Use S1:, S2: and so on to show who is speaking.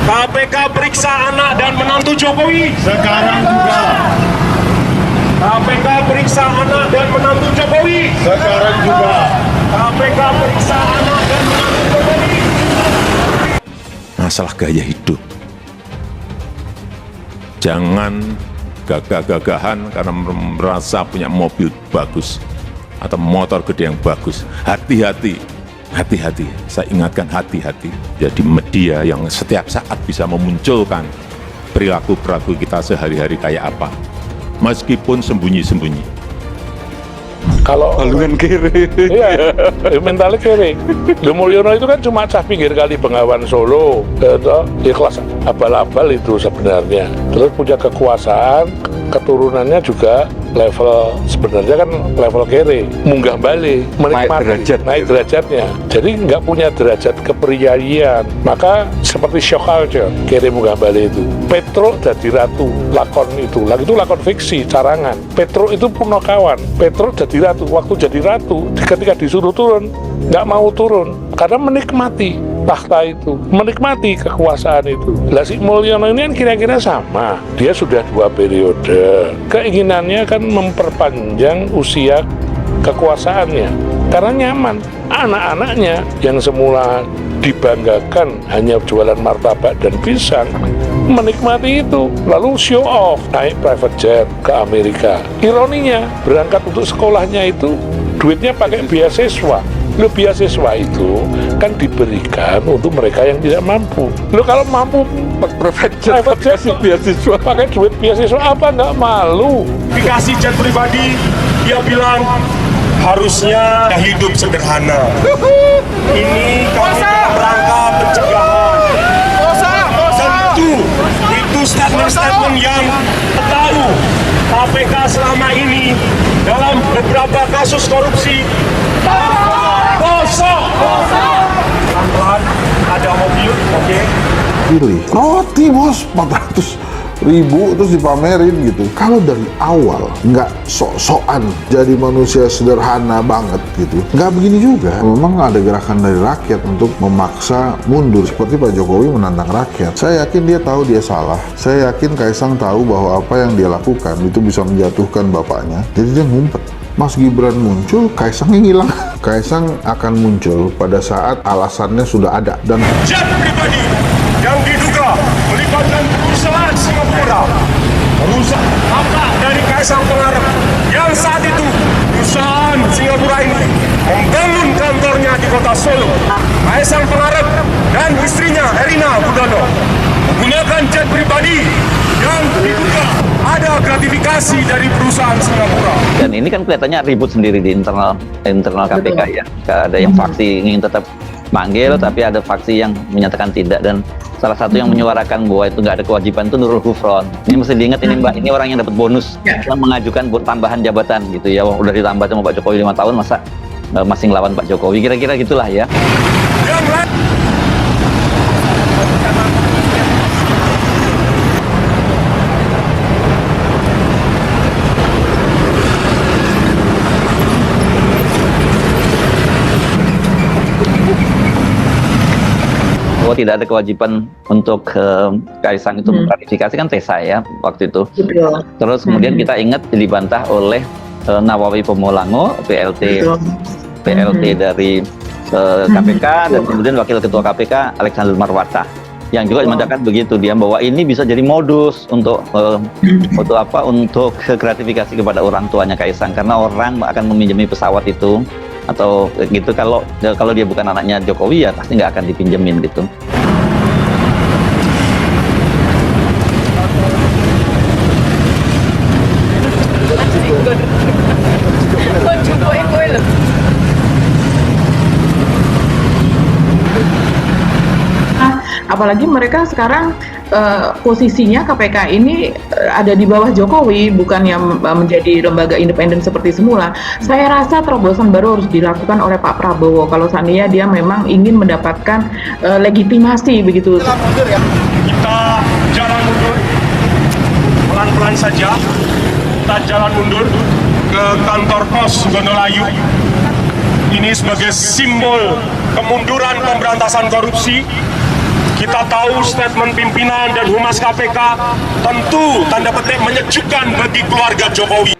S1: KPK periksa anak dan menantu Jokowi.
S2: Sekarang juga.
S1: KPK periksa anak dan menantu Jokowi.
S2: Sekarang juga.
S1: KPK periksa anak dan menantu Jokowi.
S3: Masalah gaya hidup. Jangan gagah-gagahan karena merasa punya mobil bagus atau motor gede yang bagus. Hati-hati, hati-hati. Saya ingatkan hati-hati. Jadi media yang setiap saat bisa memunculkan perilaku-perilaku kita sehari-hari kayak apa. Meskipun sembunyi-sembunyi.
S4: Kalau
S5: Balungan kiri.
S4: iya, mentalnya kiri. Mulyono itu kan cuma cah pinggir kali Bengawan Solo, di kelas abal-abal itu sebenarnya. Terus punya kekuasaan, keturunannya juga level sebenarnya kan level kiri, munggah balik, menikmati, naik derajatnya. Jadi nggak punya derajat kepriyaian. Maka seperti shock culture, kiri munggah balik itu. Petro jadi ratu, lakon itu lakon fiksi, carangan. Petro itu punokawan, Petro jadi ratu. Waktu jadi ratu, ketika disuruh turun, nggak mau turun karena menikmati tahta itu, menikmati kekuasaan itu. Lah si Mulyono ini kan kira-kira sama. Dia sudah 2 periode. Keinginannya kan memperpanjang usia kekuasaannya karena nyaman. Anak-anaknya yang semula dibanggakan hanya jualan martabak dan pisang menikmati itu, lalu show off naik private jet ke Amerika. Ironinya berangkat untuk sekolahnya itu duitnya pakai beasiswa. Lo beasiswa itu kan diberikan untuk mereka yang tidak mampu. Lo kalau mampu private jet beasiswa, pakai duit beasiswa apa nggak malu?
S1: Dikasih jet pribadi, dia bilang harusnya hidup sederhana. Ini kalau dalam rangka pencegahan. Tentu itu statement-statement yang tahu KPK selama ini dalam beberapa kasus korupsi. Kosong. Pelan-pelan ada mobil, oke.
S2: Pilih roti bos 400.000 terus dipamerin gitu. Kalau dari awal nggak sok-sokan jadi manusia sederhana banget gitu, nggak begini juga. Memang ada gerakan dari rakyat untuk memaksa mundur seperti Pak Jokowi menantang rakyat. Saya yakin dia tahu dia salah. Saya yakin Kaisang tahu bahwa apa yang dia lakukan itu bisa menjatuhkan bapaknya. Jadi dia ngumpet. Mas Gibran muncul, Kaisang yang hilang. Kaisang akan muncul pada saat alasannya sudah ada dan
S1: Jet pribadi yang diduga melibatkan perusahaan Singapura, perusahaan apa dari Kaisang Pangarep yang saat itu perusahaan Singapura ini membangun kantornya di kota Solo. Kaisang Pangarep dan istrinya Erina Gudono menggunakan jet pribadi yang diduga ada gratifikasi dari perusahaan Singapura.
S6: Dan ini kan kelihatannya ribut sendiri di internal KPK ya. Ada yang faksi ingin tetap manggil, tapi ada faksi yang menyatakan tidak. Dan salah satu yang menyuarakan bahwa itu nggak ada kewajiban itu Nurul Gufron. Ini mesti diingat ini Mbak, ini orang yang dapat bonus yang mengajukan tambahan jabatan gitu ya. Udah ditambah sama Pak Jokowi 5 tahun, masa masih ngelawan Pak Jokowi, kira-kira gitulah ya. Bahwa tidak ada kewajiban untuk Kaisang itu mengklarifikasi kan Tesa ya waktu itu.
S7: Betul.
S6: Terus kemudian kita ingat dibantah oleh Nawawi Pomolango, PLT dari KPK dan kemudian Wakil Ketua KPK Alexander Marwata yang juga mengatakan begitu, dia bahwa ini bisa jadi modus untuk gratifikasi kepada orang tuanya Kaisang karena orang akan meminjami pesawat itu atau gitu, kalau dia bukan anaknya Jokowi ya pasti nggak akan dipinjemin gitu.
S7: Apalagi mereka sekarang posisinya KPK ini ada di bawah Jokowi, bukan yang menjadi lembaga independen seperti semula. Saya rasa terobosan baru harus dilakukan oleh Pak Prabowo kalau seandainya dia memang ingin mendapatkan legitimasi begitu.
S1: Kita jalan mundur, pelan-pelan saja. Kita jalan mundur ke kantor pos Gondolayu. Ini sebagai simbol kemunduran pemberantasan korupsi. kita tahu statement pimpinan dan Humas KPK tentu tanda petik menyejukkan bagi keluarga Jokowi.